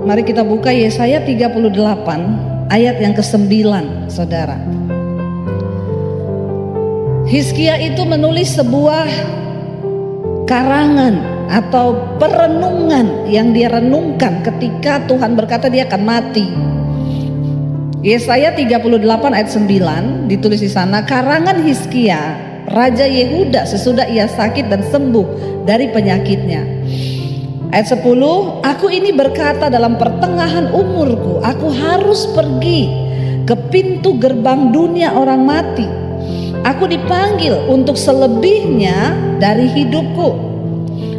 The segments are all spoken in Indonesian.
Mari kita buka Yesaya 38 ayat yang ke-9, saudara. Hizkia itu menulis sebuah karangan atau perenungan yang dia renungkan ketika Tuhan berkata dia akan mati. Yesaya 38 ayat 9 ditulis di sana, karangan Hizkia Raja Yehuda sesudah ia sakit dan sembuh dari penyakitnya. Ayat 10, aku ini berkata dalam pertengahan umurku, aku harus pergi ke pintu gerbang dunia orang mati. Aku dipanggil untuk selebihnya dari hidupku.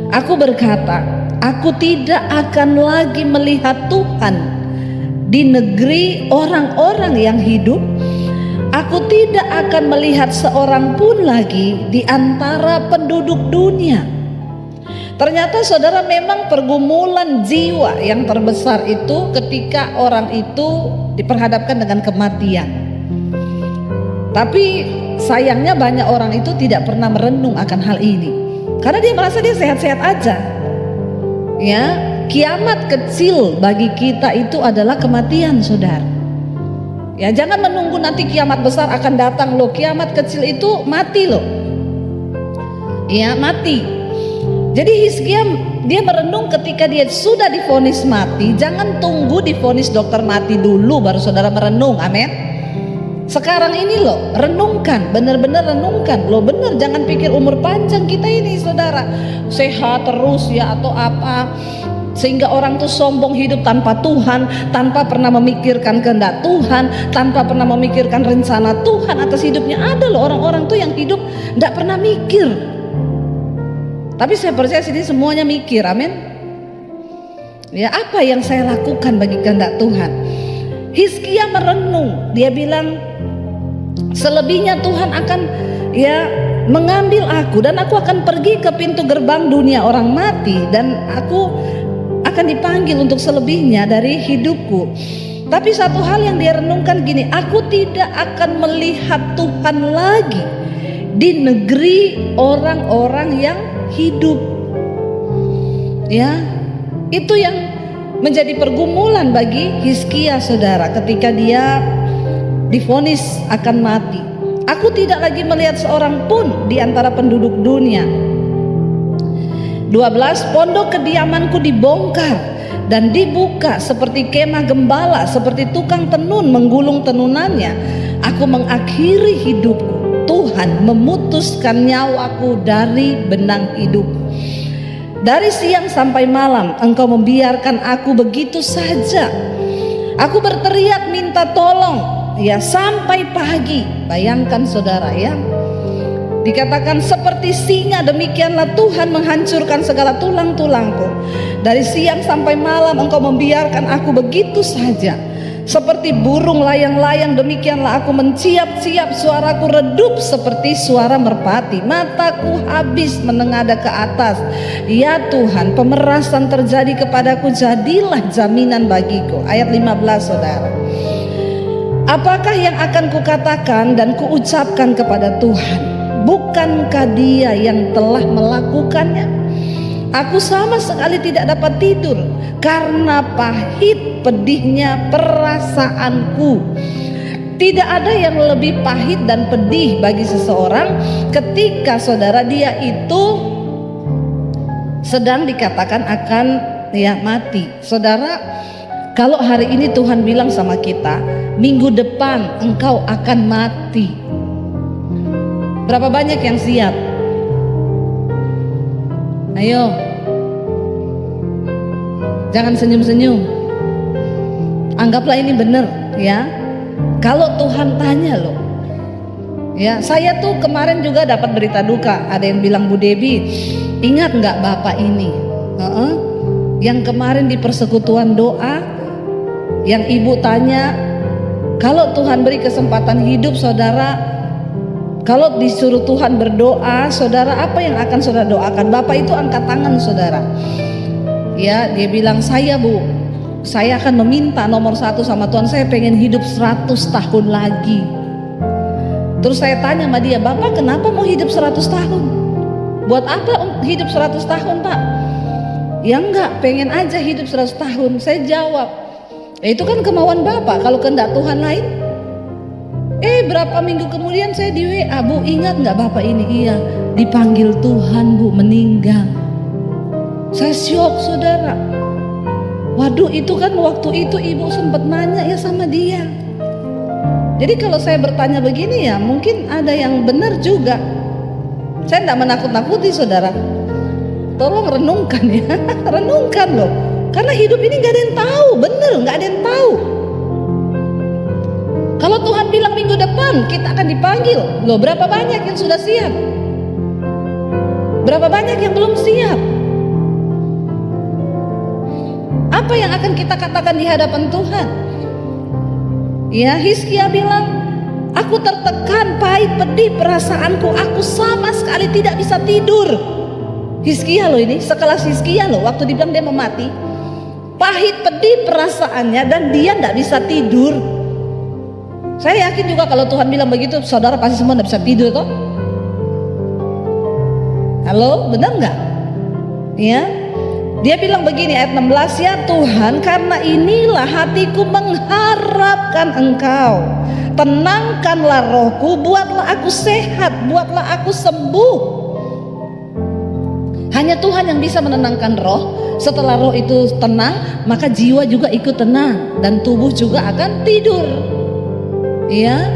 Aku berkata, aku tidak akan lagi melihat Tuhan di negeri orang-orang yang hidup. Aku tidak akan melihat seorang pun lagi di antara penduduk dunia. Ternyata saudara, memang pergumulan jiwa yang terbesar itu ketika orang itu diperhadapkan dengan kematian. Tapi sayangnya banyak orang itu tidak pernah merenung akan hal ini, karena dia merasa dia sehat-sehat aja. Ya, kiamat kecil bagi kita itu adalah kematian, saudara. Ya, jangan menunggu nanti kiamat besar akan datang loh. Kiamat kecil itu mati loh. Ya, mati. Jadi Hizkia dia merenung ketika dia sudah divonis mati. Jangan tunggu divonis dokter mati dulu baru saudara merenung. Amin. Sekarang ini loh, renungkan, benar-benar renungkan loh, benar. Jangan pikir umur panjang kita ini, saudara, sehat terus ya atau apa, sehingga orang tuh sombong hidup tanpa Tuhan, tanpa pernah memikirkan kehendak Tuhan, tanpa pernah memikirkan rencana Tuhan atas hidupnya. Ada loh orang-orang tuh yang hidup tidak pernah mikir. Tapi saya percaya sini semuanya mikir, amin. Ya, apa yang saya lakukan bagi kehendak Tuhan? Hizkia merenung, dia bilang, selebihnya Tuhan akan ya mengambil aku, dan aku akan pergi ke pintu gerbang dunia orang mati, dan aku akan dipanggil untuk selebihnya dari hidupku. Tapi satu hal yang dia renungkan gini, aku tidak akan melihat Tuhan lagi di negeri orang-orang yang hidup. Ya, itu yang menjadi pergumulan bagi Hizkia, saudara, ketika dia divonis akan mati. Aku tidak lagi melihat seorang pun di antara penduduk dunia. 12, pondok kediamanku dibongkar dan dibuka seperti kemah gembala, seperti tukang tenun menggulung tenunannya. Aku mengakhiri hidupku. Tuhan memutuskan nyawaku dari benang hidup. Dari siang sampai malam Engkau membiarkan aku begitu saja. Aku berteriak minta tolong ya sampai pagi. Bayangkan saudara ya, dikatakan seperti singa demikianlah Tuhan menghancurkan segala tulang-tulangku. Dari siang sampai malam Engkau membiarkan aku begitu saja. Seperti burung layang-layang demikianlah aku menciap-ciap, suaraku redup seperti suara merpati. Mataku habis menengadah ke atas. Ya Tuhan, pemerasan terjadi kepadaku, jadilah jaminan bagiku. Ayat 15, saudara. Apakah yang akan kukatakan dan kuucapkan kepada Tuhan? Bukankah Dia yang telah melakukannya? Aku sama sekali tidak dapat tidur karena pahit pedihnya perasaanku. Tidak ada yang lebih pahit dan pedih bagi seseorang ketika saudara dia itu sedang dikatakan akan ya mati. Saudara, kalau hari ini Tuhan bilang sama kita, minggu depan engkau akan mati, berapa banyak yang siap? Ayo, jangan senyum-senyum. Anggaplah ini benar ya. Kalau Tuhan tanya loh, ya saya tuh kemarin juga dapat berita duka. Ada yang bilang, Bu Debi, ingat nggak bapak ini? Yang kemarin di persekutuan doa, yang ibu tanya, kalau Tuhan beri kesempatan hidup saudara, kalau disuruh Tuhan berdoa, saudara apa yang akan saudara doakan? Bapak itu angkat tangan, saudara. Ya, dia bilang, saya Bu, saya akan meminta nomor 1 sama Tuhan, saya pengen hidup 100 tahun lagi. Terus saya tanya sama dia, Bapak kenapa mau hidup 100 tahun? Buat apa hidup 100 tahun Pak? Ya enggak, pengen aja hidup 100 tahun. Saya jawab, itu kan kemauan Bapak, kalau kehendak Tuhan lain. Berapa minggu kemudian saya di WA, Bu, ingat nggak Bapak ini? Iya, dipanggil Tuhan, Bu, meninggal. Saya syok, saudara. Waduh, itu kan waktu itu ibu sempat nanya ya sama dia. Jadi kalau saya bertanya begini ya, mungkin ada yang benar juga. Saya tidak menakut-nakuti, saudara. Tolong renungkan ya, renungkan loh. Karena hidup ini nggak ada yang tahu, bener, nggak ada yang tahu. Kalau Tuhan bilang minggu depan kita akan dipanggil, loh berapa banyak yang sudah siap? Berapa banyak yang belum siap? Apa yang akan kita katakan di hadapan Tuhan? Ya, Hizkia bilang, aku tertekan, pahit, pedih perasaanku, aku sama sekali tidak bisa tidur. Hizkia loh ini, sekelas Hizkia loh, waktu dibilang dia mau mati, pahit, pedih perasaannya dan dia tidak bisa tidur. Saya yakin juga kalau Tuhan bilang begitu, saudara pasti semua tidak bisa tidur toh? Halo, benar nggak? Ya, dia bilang begini ayat 16, ya Tuhan, karena inilah hatiku mengharapkan Engkau. Tenangkanlah rohku, buatlah aku sehat, buatlah aku sembuh. Hanya Tuhan yang bisa menenangkan roh. Setelah roh itu tenang, maka jiwa juga ikut tenang dan tubuh juga akan tidur. Ya,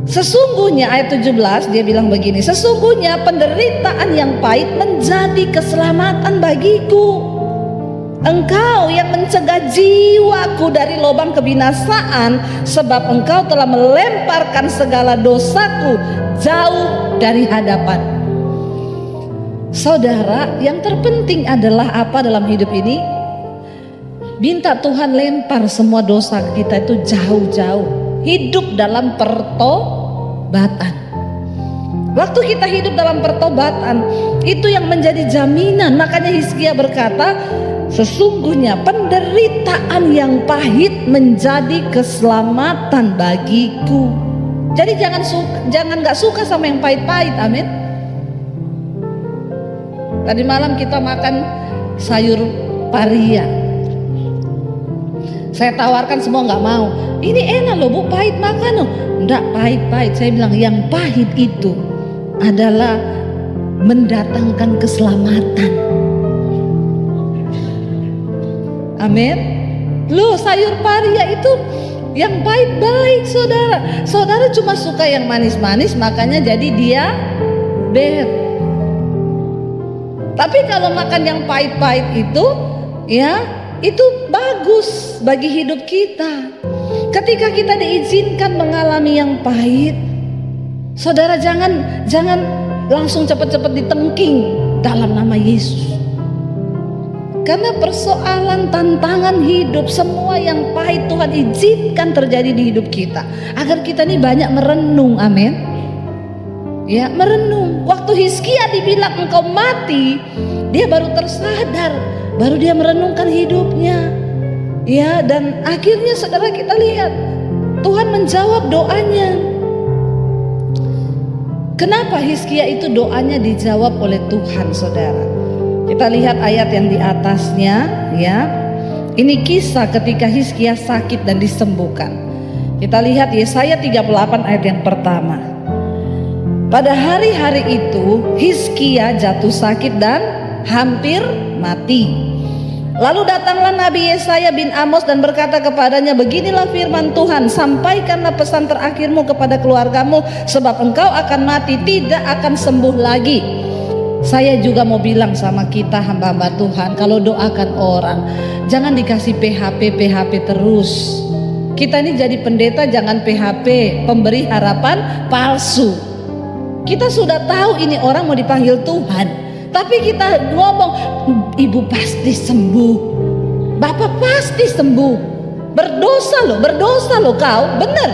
sesungguhnya ayat 17 dia bilang begini, sesungguhnya penderitaan yang pahit menjadi keselamatan bagiku. Engkau yang mencegah jiwaku dari lubang kebinasaan, sebab Engkau telah melemparkan segala dosaku jauh dari hadapan. Saudara, yang terpenting adalah apa dalam hidup ini? Minta Tuhan lempar semua dosa kita itu jauh-jauh. Hidup dalam pertobatan. Waktu kita hidup dalam pertobatan, itu yang menjadi jaminan. Makanya Hizkia berkata, sesungguhnya penderitaan yang pahit menjadi keselamatan bagiku. Jadi jangan nggak suka sama yang pahit-pahit, amin. Tadi malam kita makan sayur paria. Saya tawarkan semua nggak mau. Ini enak loh Bu, pahit makan loh. Enggak, pahit-pahit. Saya bilang yang pahit itu adalah mendatangkan keselamatan. Amin. Loh, sayur paria itu yang pahit baik, saudara. Saudara cuma suka yang manis-manis, makanya jadi diabetes. Tapi kalau makan yang pahit-pahit itu, ya, itu bagus bagi hidup kita. Ketika kita diizinkan mengalami yang pahit, saudara jangan langsung cepat-cepat ditengking dalam nama Yesus. Karena persoalan, tantangan hidup, semua yang pahit Tuhan izinkan terjadi di hidup kita, agar kita ini banyak merenung, amin. Ya, merenung. Waktu Hizkia dibilang engkau mati, dia baru tersadar, baru dia merenungkan hidupnya. Ya, dan akhirnya saudara kita lihat Tuhan menjawab doanya. Kenapa Hizkia itu doanya dijawab oleh Tuhan, saudara? Kita lihat ayat yang di atasnya, ya. Ini kisah ketika Hizkia sakit dan disembuhkan. Kita lihat Yesaya 38 ayat yang pertama. Pada hari-hari itu Hizkia jatuh sakit dan hampir mati. Lalu datanglah Nabi Yesaya bin Amos dan berkata kepadanya, beginilah firman Tuhan, sampaikanlah pesan terakhirmu kepada keluargamu, sebab engkau akan mati, tidak akan sembuh lagi. Saya juga mau bilang sama kita hamba-hamba Tuhan, kalau doakan orang, jangan dikasih PHP terus. Kita ini jadi pendeta jangan PHP, pemberi harapan palsu. Kita sudah tahu ini orang mau dipanggil Tuhan, tapi kita ngomong, ibu pasti sembuh, bapak pasti sembuh. Berdosa loh kau, bener.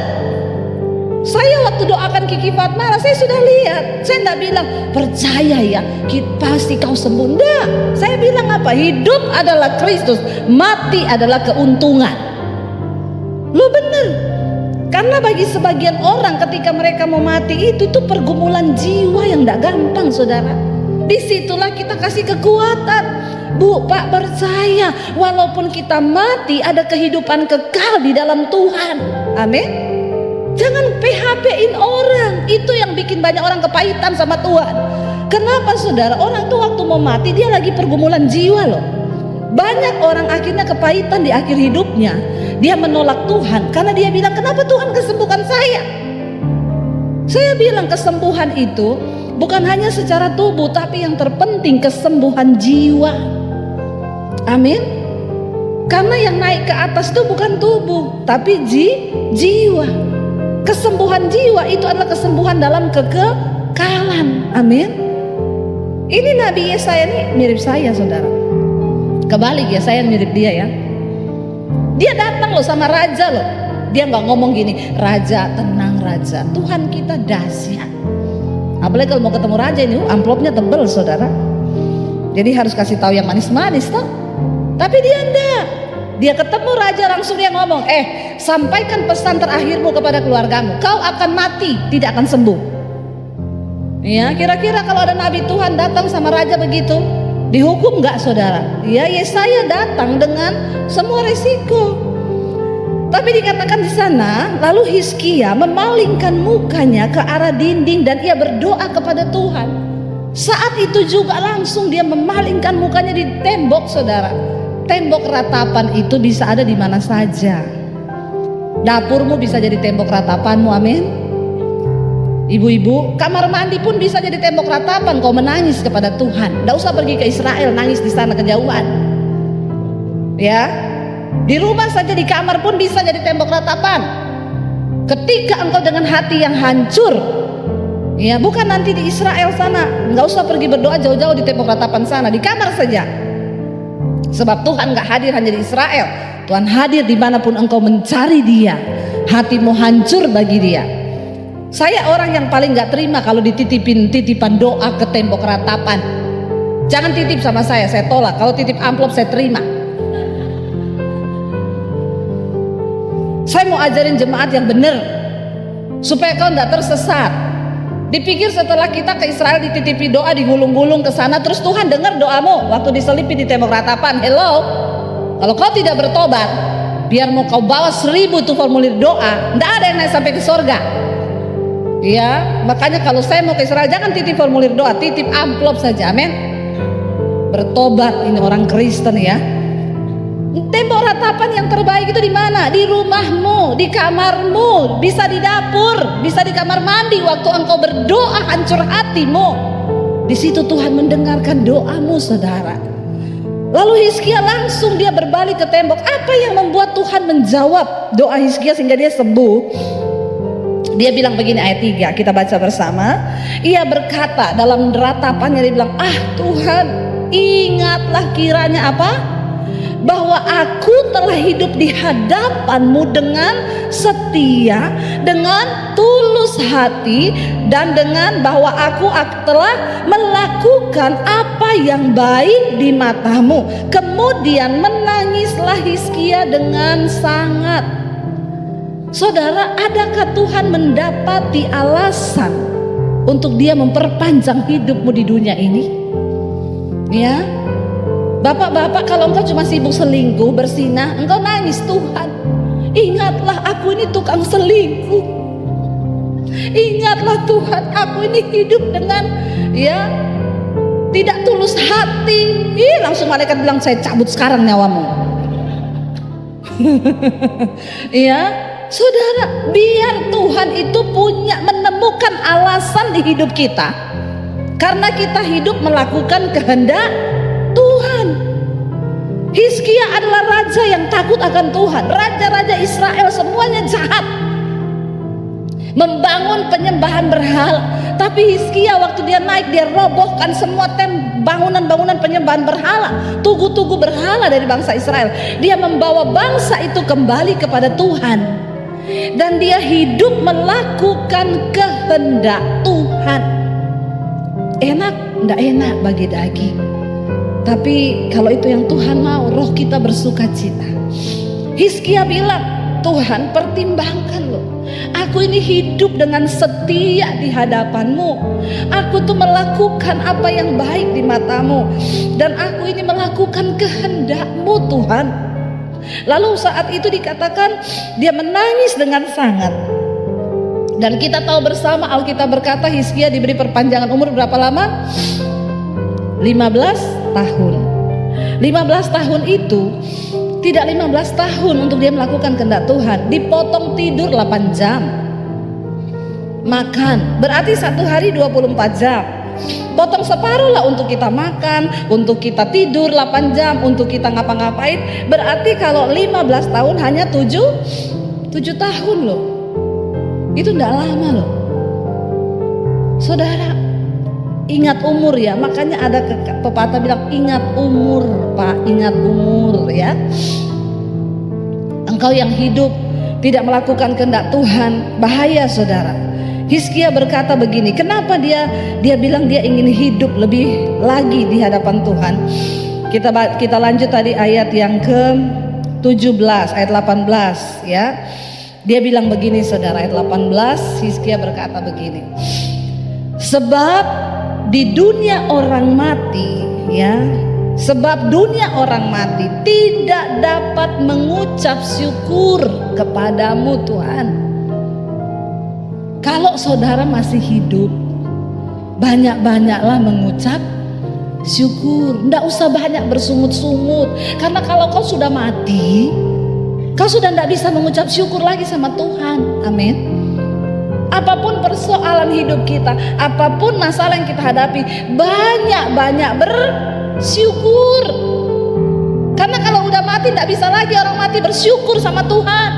Saya waktu doakan Kiki Fatmala, saya sudah lihat. Saya tidak bilang, percaya ya, pasti kau sembuh. Enggak, saya bilang apa? Hidup adalah Kristus, mati adalah keuntungan. Lo bener. Karena bagi sebagian orang ketika mereka mau mati itu tuh pergumulan jiwa yang tidak gampang, saudara. Disitulah kita kasih kekuatan. Bu, Pak, percaya walaupun kita mati ada kehidupan kekal di dalam Tuhan. Amin. Jangan PHP-in orang. Itu yang bikin banyak orang kepahitan sama Tuhan. Kenapa saudara? Orang tuh waktu mau mati dia lagi pergumulan jiwa loh. Banyak orang akhirnya kepahitan di akhir hidupnya. Dia menolak Tuhan karena dia bilang, kenapa Tuhan kesembuhkan saya? Saya bilang kesembuhan itu bukan hanya secara tubuh, tapi yang terpenting kesembuhan jiwa. Amin. Karena yang naik ke atas itu bukan tubuh, tapi jiwa. Kesembuhan jiwa itu adalah kesembuhan dalam kekekalan. Amin. Ini Nabi Yesaya ini mirip saya saudara. Kebalik ya, saya mirip dia ya. Dia datang loh sama raja loh. Dia nggak ngomong gini, raja tenang raja, Tuhan kita dahsyat. Apalagi kalau mau ketemu raja ini, amplopnya tebel saudara. Jadi harus kasih tahu yang manis-manis toh. Tapi dia enggak. Dia ketemu raja langsung dia ngomong, sampaikan pesan terakhirmu kepada keluargamu. Kau akan mati, tidak akan sembuh. Ya, kira-kira kalau ada nabi Tuhan datang sama raja begitu, dihukum nggak saudara? Ya, Yesaya datang dengan semua resiko. Tapi dikatakan di sana, lalu Hizkia memalingkan mukanya ke arah dinding dan ia berdoa kepada Tuhan. Saat itu juga langsung dia memalingkan mukanya di tembok saudara. Tembok ratapan itu bisa ada di mana saja. Dapurmu bisa jadi tembok ratapanmu, amin. Ibu-ibu, kamar mandi pun bisa jadi tembok ratapan. Kau menangis kepada Tuhan. Tidak usah pergi ke Israel, nangis di sana kejauhan. Ya, di rumah saja, di kamar pun bisa jadi tembok ratapan. Ketika engkau dengan hati yang hancur, ya bukan nanti di Israel sana, nggak usah pergi berdoa jauh-jauh di tembok ratapan sana, di kamar saja. Sebab Tuhan nggak hadir hanya di Israel, Tuhan hadir dimanapun engkau mencari Dia. Hatimu hancur bagi Dia. Saya orang yang paling nggak terima kalau titipan doa ke tembok ratapan. Jangan titip sama saya tolak. Kalau titip amplop saya terima. Saya mau ajarin jemaat yang benar supaya kau nggak tersesat. Dipikir setelah kita ke Israel dititipi doa, digulung-gulung ke sana, terus Tuhan dengar doamu waktu diselipi di tembok ratapan. Hello, kalau kau tidak bertobat, biar mau kau bawa 1000 tuh formulir doa, nggak ada yang naik sampai ke surga. Ya, makanya kalau saya mau ke Israel jangan titip formulir doa, titip amplop saja, amin. Bertobat, ini orang Kristen ya. Tembok ratapan yang terbaik itu di mana? Di rumahmu, di kamarmu, bisa di dapur, bisa di kamar mandi waktu engkau berdoa hancur hatimu. Di situ Tuhan mendengarkan doamu, saudara. Lalu Hizkia langsung dia berbalik ke tembok. Apa yang membuat Tuhan menjawab doa Hizkia sehingga dia sembuh? Dia bilang begini, ayat 3 kita baca bersama. Ia berkata dalam ratapannya, dia bilang, Tuhan, ingatlah kiranya apa? Bahwa aku telah hidup di hadapanmu dengan setia, dengan tulus hati, dan dengan bahwa aku telah melakukan apa yang baik di matamu. Kemudian menangislah Hizkia dengan sangat. Saudara, adakah Tuhan mendapati alasan untuk dia memperpanjang hidupmu di dunia ini? Ya, bapak-bapak, kalau engkau cuma sibuk selingkuh, bersinah, engkau nangis, Tuhan, ingatlah aku ini tukang selingkuh. Ingatlah Tuhan, aku ini hidup dengan tidak tulus hati. Langsung malaikat bilang, saya cabut sekarang nyawamu. Saudara, biar Tuhan itu menemukan alasan di hidup kita. Karena kita hidup melakukan kehendak Tuhan. Hizkia adalah raja yang takut akan Tuhan. Raja-raja Israel semuanya jahat, membangun penyembahan berhala. Tapi Hizkia waktu dia naik, dia robohkan semua bangunan-bangunan penyembahan berhala, tugu-tugu berhala dari bangsa Israel. Dia membawa bangsa itu kembali kepada Tuhan, dan dia hidup melakukan kehendak Tuhan. Enak, enggak enak bagi daging, tapi kalau itu yang Tuhan mau, roh kita bersuka cita. Hizkia bilang, Tuhan pertimbangkan loh, Aku ini hidup dengan setia di hadapan-Mu. Aku tuh melakukan apa yang baik di mata-Mu, dan aku ini melakukan kehendak-Mu Tuhan. Lalu saat itu dikatakan dia menangis dengan sangat. Dan kita tahu bersama, Alkitab berkata Hizkia diberi perpanjangan umur berapa lama? 15 tahun. 15 tahun itu tidak 15 tahun untuk dia melakukan kehendak Tuhan. Dipotong tidur 8 jam. Makan, berarti satu hari 24 jam. Potong separuh lah untuk kita makan, untuk kita tidur 8 jam, untuk kita ngapa-ngapain. Berarti kalau 15 tahun hanya 7 tahun loh. Itu tidak lama loh. Saudara, ingat umur ya. Makanya ada pepatah bilang ingat umur Pak, ingat umur ya. Engkau yang hidup tidak melakukan kehendak Tuhan, bahaya saudara. Hizkia berkata begini, kenapa dia bilang dia ingin hidup lebih lagi di hadapan Tuhan. Kita lanjut tadi ayat yang ke-17, ayat 18 ya. Dia bilang begini saudara, ayat 18, Hizkia berkata begini. Sebab di dunia orang mati ya, sebab dunia orang mati tidak dapat mengucap syukur kepadamu Tuhan. Kalau saudara masih hidup, banyak-banyaklah mengucap syukur. Nggak usah banyak bersungut-sungut, karena kalau kau sudah mati, kau sudah tidak bisa mengucap syukur lagi sama Tuhan. Amin. Apapun persoalan hidup kita, apapun masalah yang kita hadapi, banyak-banyak bersyukur. Karena kalau udah mati tidak bisa lagi orang mati bersyukur sama Tuhan.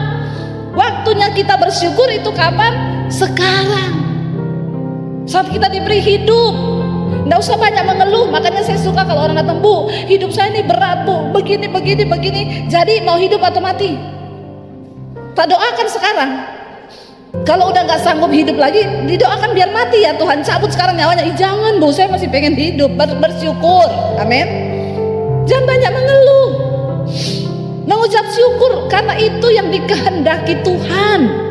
Waktunya kita bersyukur itu kapan? Sekarang. Saat kita diberi hidup. Nggak usah banyak mengeluh. Makanya saya suka kalau orang datang, Bu, hidup saya ini berat Bu, begini. Jadi mau hidup atau mati? Tak doakan sekarang. Kalau udah nggak sanggup hidup lagi, didoakan biar mati ya Tuhan, cabut sekarang nyawanya. Jangan Bu, saya masih pengen hidup. Bersyukur, amin. Jangan banyak mengeluh, mengucap syukur, karena itu yang dikehendaki Tuhan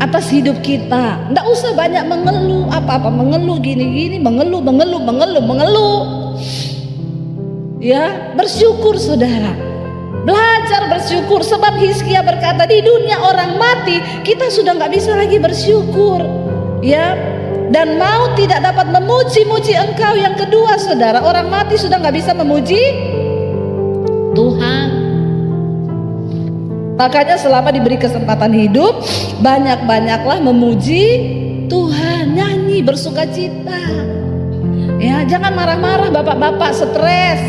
atas hidup kita. Nggak usah banyak mengeluh, apa-apa mengeluh gini-gini, mengeluh. Ya, bersyukur saudara. Belajar bersyukur, sebab Hizkia berkata di dunia orang mati kita sudah nggak bisa lagi bersyukur ya, dan mau tidak dapat memuji-muji Engkau. Yang kedua saudara, orang mati sudah nggak bisa memuji Tuhan. Makanya selama diberi kesempatan hidup, banyak-banyaklah memuji Tuhan, nyanyi, bersukacita ya. Jangan marah-marah bapak-bapak, stres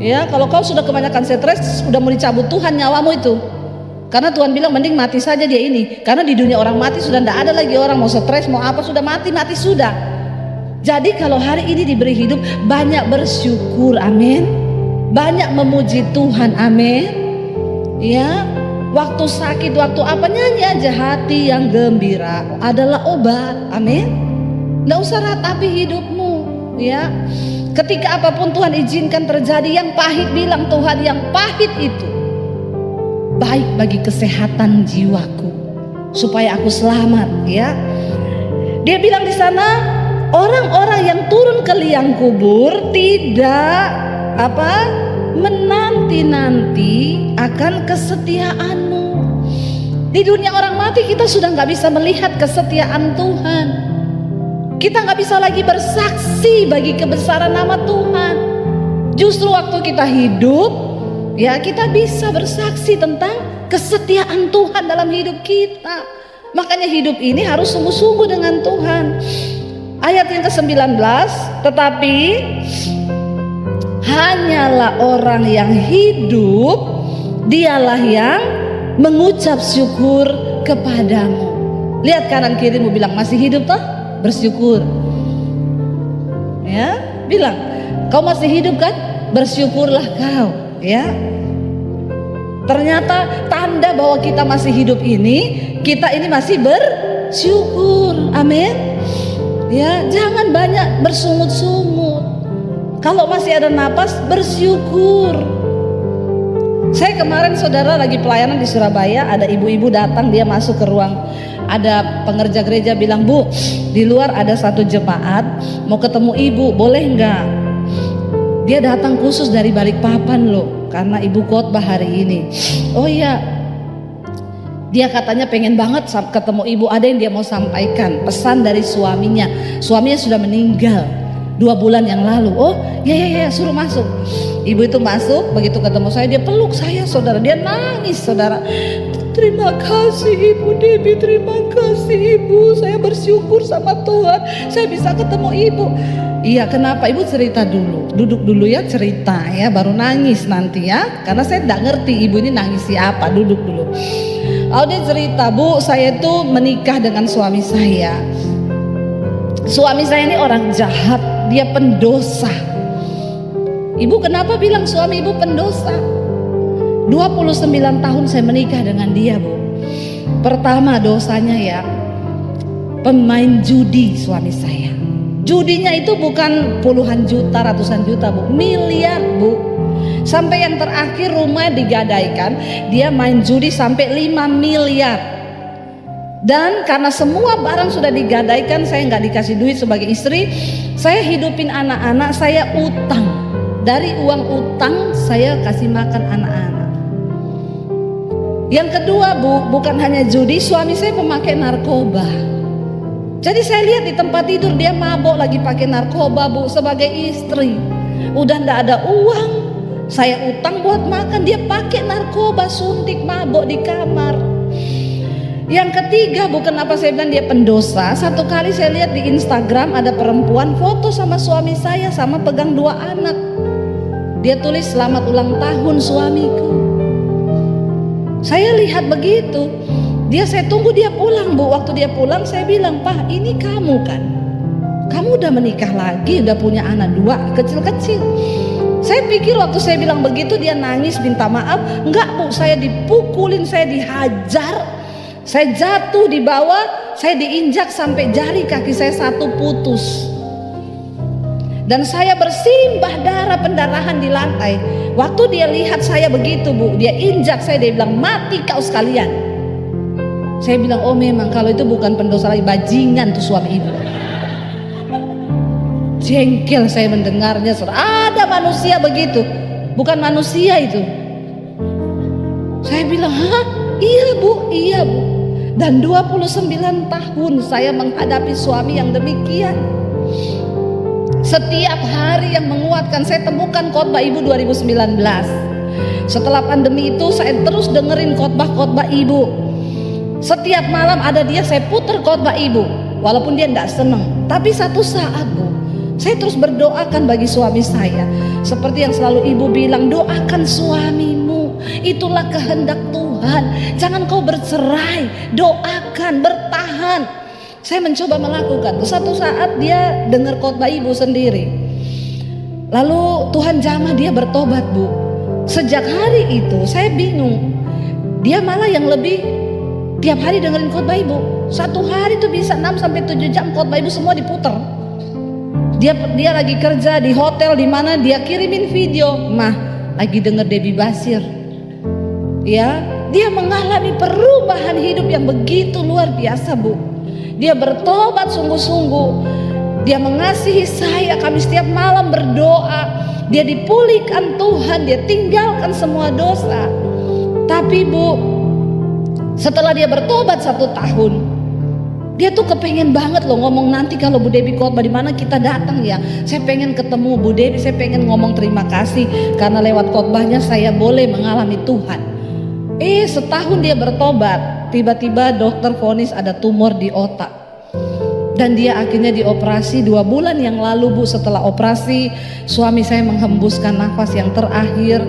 ya. Kalau kau sudah kebanyakan stres, sudah mau dicabut Tuhan nyawamu itu. Karena Tuhan bilang mending mati saja dia ini. Karena di dunia orang mati sudah tidak ada lagi orang mau stres, mau apa, sudah mati sudah. Jadi kalau hari ini diberi hidup, banyak bersyukur, amin. Banyak memuji Tuhan, amin. Ya, waktu sakit, waktu apa, nyanyi aja. Hati yang gembira adalah obat, amin. Tidak usah ratapi hidupmu ya. Ketika apapun Tuhan izinkan terjadi, yang pahit bilang Tuhan, yang pahit itu baik bagi kesehatan jiwaku, supaya aku selamat ya. Dia bilang di sana, orang-orang yang turun ke liang kubur tidak menanti-nanti akan kesetiaanmu. Di dunia orang mati kita sudah nggak bisa melihat kesetiaan Tuhan. Kita nggak bisa lagi bersaksi bagi kebesaran nama Tuhan. Justru waktu kita hidup ya, kita bisa bersaksi tentang kesetiaan Tuhan dalam hidup kita. Makanya hidup ini harus sungguh-sungguh dengan Tuhan. Ayat yang ke-19, tetapi hanyalah orang yang hidup, dialah yang mengucap syukur kepadamu. Lihat kanan kirimu, bilang masih hidup toh? Bersyukur ya. Bilang kau masih hidup kan? Bersyukurlah kau ya. Ternyata tanda bahwa kita masih hidup ini, kita ini masih bersyukur, amin ya. Jangan banyak bersungut-sungut. Kalau masih ada napas, bersyukur. Saya kemarin saudara lagi pelayanan di Surabaya, ada ibu-ibu datang, dia masuk ke ruang, ada pengerja gereja bilang, "Bu, di luar ada satu jemaat mau ketemu ibu, boleh nggak?" Dia datang khusus dari Balikpapan loh, karena ibu khotbah hari ini. Oh iya, dia katanya pengen banget ketemu ibu, ada yang dia mau sampaikan, pesan dari suaminya. Suaminya sudah meninggal 2 bulan yang lalu. Oh ya, suruh masuk. Ibu itu masuk, begitu ketemu saya dia peluk saya saudara, dia nangis saudara. "Terima kasih Ibu Debbie, terima kasih Ibu, saya bersyukur sama Tuhan saya bisa ketemu Ibu." Iya, kenapa? Ibu cerita dulu, duduk dulu ya, cerita ya, baru nangis nanti ya, karena saya tidak ngerti ibu ini nangis siapa. Duduk dulu. Oh, dia cerita, "Bu, saya itu menikah dengan suami saya. Suami saya ini orang jahat, dia pendosa." Ibu kenapa bilang suami ibu pendosa? 29 tahun saya menikah dengan dia, Bu. Pertama dosanya ya, pemain judi suami saya. Judinya itu bukan puluhan juta, ratusan juta, Bu, miliar, Bu. Sampai yang terakhir rumah digadaikan, dia main judi sampai 5 miliar. Dan karena semua barang sudah digadaikan, saya nggak dikasih duit sebagai istri, saya hidupin anak-anak, saya utang. Dari uang utang saya kasih makan anak-anak. Yang kedua, Bu, bukan hanya judi, suami saya pemakai narkoba. Jadi saya lihat di tempat tidur dia mabok lagi pakai narkoba, Bu, sebagai istri. Udah ndak ada uang, saya utang buat makan, dia pakai narkoba, suntik, mabok di kamar. Yang ketiga, Bu, kenapa saya bilang dia pendosa? Satu kali saya lihat di Instagram ada perempuan foto sama suami saya sama pegang 2 anak. Dia tulis "Selamat ulang tahun suamiku." Saya lihat begitu. Saya tunggu dia pulang, Bu. Waktu dia pulang saya bilang, "Pak, ini kamu kan? Kamu udah menikah lagi, udah punya anak 2 kecil-kecil." Saya pikir waktu saya bilang begitu dia nangis minta maaf. Enggak, Bu, saya dipukulin, saya dihajar, saya jatuh di bawah, saya diinjak sampai jari kaki saya 1 putus. Dan saya bersimbah darah, pendarahan di lantai. Waktu dia lihat saya begitu, Bu, dia injak saya, dia bilang, "Mati kau sekalian." Saya bilang, "Oh memang kalau itu bukan pendosa lagi, bajingan tuh suami ibu." Jengkel saya mendengarnya. Ada manusia begitu, bukan manusia itu. Saya bilang, "Hah? Iya Bu, iya Bu." Dan 29 tahun saya menghadapi suami yang demikian. Setiap hari yang menguatkan, saya temukan khotbah ibu 2019. Setelah pandemi itu saya terus dengerin khotbah-khotbah ibu. Setiap malam ada dia, saya puter khotbah ibu. Walaupun dia tidak senang, tapi satu saat, Bu, saya terus berdoakan bagi suami saya. Seperti yang selalu ibu bilang, doakan suamimu, itulah kehendak Tuhan. Jangan kau bercerai, doakan, bertahan. Saya mencoba melakukan. Satu saat dia dengar khotbah ibu sendiri. Lalu Tuhan jamah dia bertobat, Bu. Sejak hari itu saya bingung. Dia malah yang lebih tiap hari dengerin khotbah ibu. Satu hari itu bisa 6-7 jam khotbah ibu semua diputer. Dia lagi kerja di hotel di mana, dia kirimin video, "Mah, lagi denger Debbie Basir." Ya, dia mengalami perubahan hidup yang begitu luar biasa, Bu. Dia bertobat sungguh-sungguh. Dia mengasihi saya. Kami setiap malam berdoa. Dia dipulihkan Tuhan. Dia tinggalkan semua dosa. Tapi Bu, setelah dia bertobat 1 tahun, dia tuh kepengen banget loh ngomong, "Nanti kalau Bu Debbie khotbah di mana kita datang ya. Saya pengen ketemu Bu Debbie, saya pengen ngomong terima kasih karena lewat khotbahnya saya boleh mengalami Tuhan." Setahun dia bertobat, tiba-tiba dokter vonis ada tumor di otak. Dan dia akhirnya dioperasi 2 bulan yang lalu, Bu. Setelah operasi, suami saya menghembuskan nafas yang terakhir.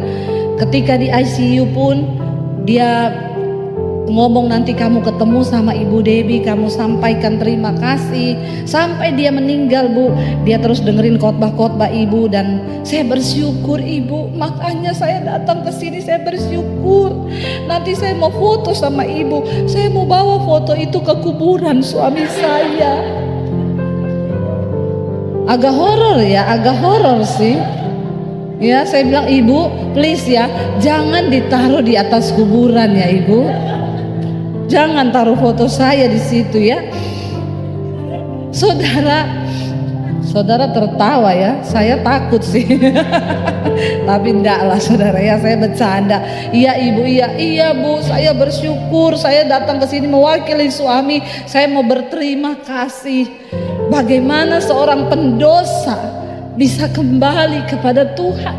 Ketika di ICU pun dia ngomong, "Nanti kamu ketemu sama Ibu Debbie, kamu sampaikan terima kasih." Sampai dia meninggal, Bu, dia terus dengerin khotbah-khotbah ibu. Dan saya bersyukur, Ibu, makanya saya datang ke sini, saya bersyukur. Nanti saya mau foto sama ibu, saya mau bawa foto itu ke kuburan suami saya. Agak horor ya, agak horor sih. Ya, saya bilang, ibu please ya, jangan ditaruh di atas kuburan ya ibu. Jangan taruh foto saya di situ ya. Saudara tertawa ya, saya takut sih. Tapi enggak lah saudara ya, saya bercanda. Iya ibu, iya bu, saya bersyukur saya datang ke sini mewakili suami. Saya mau berterima kasih. Bagaimana seorang pendosa bisa kembali kepada Tuhan,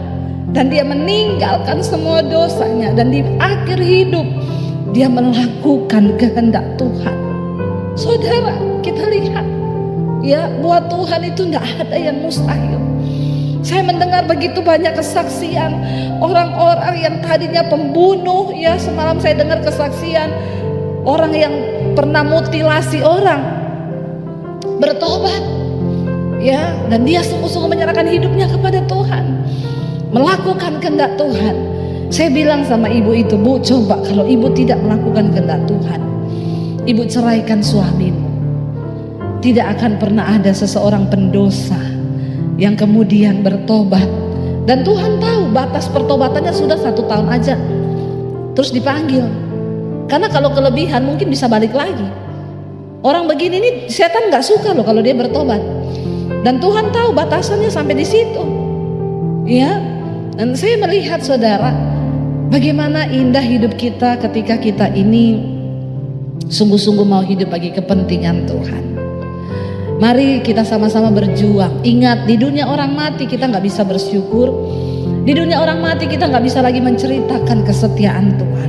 dan dia meninggalkan semua dosanya, dan di akhir hidup dia melakukan kehendak Tuhan. Saudara, kita lihat ya, buat Tuhan itu tidak ada yang mustahil. Saya mendengar begitu banyak kesaksian orang-orang yang tadinya pembunuh ya. Semalam saya dengar kesaksian orang yang pernah mutilasi orang bertobat ya, dan dia sungguh-sungguh menyerahkan hidupnya kepada Tuhan, melakukan kehendak Tuhan. Saya bilang sama ibu itu, bu, coba kalau ibu tidak melakukan kehendak Tuhan, ibu ceraikan suamimu. Tidak akan pernah ada seseorang pendosa yang kemudian bertobat, dan Tuhan tahu batas pertobatannya sudah 1 tahun aja, terus dipanggil. Karena kalau kelebihan mungkin bisa balik lagi. Orang begini nih setan nggak suka loh kalau dia bertobat, dan Tuhan tahu batasannya sampai di situ. Ya, dan saya melihat saudara, bagaimana indah hidup kita ketika kita ini sungguh-sungguh mau hidup bagi kepentingan Tuhan. Mari kita sama-sama berjuang. Ingat, di dunia orang mati kita nggak bisa bersyukur. Di dunia orang mati kita nggak bisa lagi menceritakan kesetiaan Tuhan.